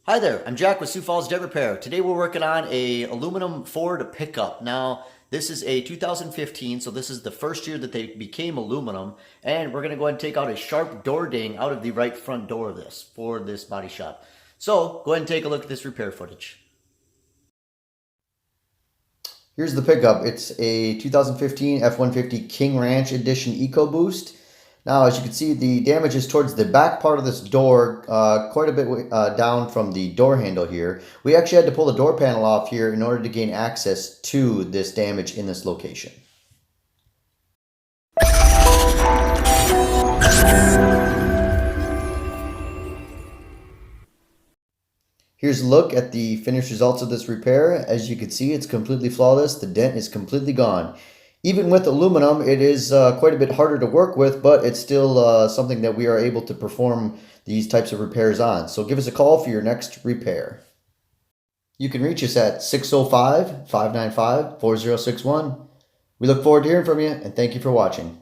Hi there, I'm Jack with Sioux Falls Dent Repair. Today we're working on a aluminum Ford pickup. Now, this is a 2015, so this is the first year that they became aluminum, and we're going to go ahead and take out a sharp door ding out of the right front door of this for this body shop. So, go ahead and take a look at this repair footage. Here's the pickup. It's a 2015 F150 King Ranch Edition Ecoboost. Now, as you can see, the damage is towards the back part of this door, quite a bit down from the door handle here. We actually had to pull the door panel off here in order to gain access to this damage in this location. Here's a look at the finished results of this repair. As you can see, it's completely flawless. The dent is completely gone. Even with aluminum, it is quite a bit harder to work with, but it's still something that we are able to perform these types of repairs on. So give us a call for your next repair. You can reach us at 605-595-4061. We look forward to hearing from you, and thank you for watching.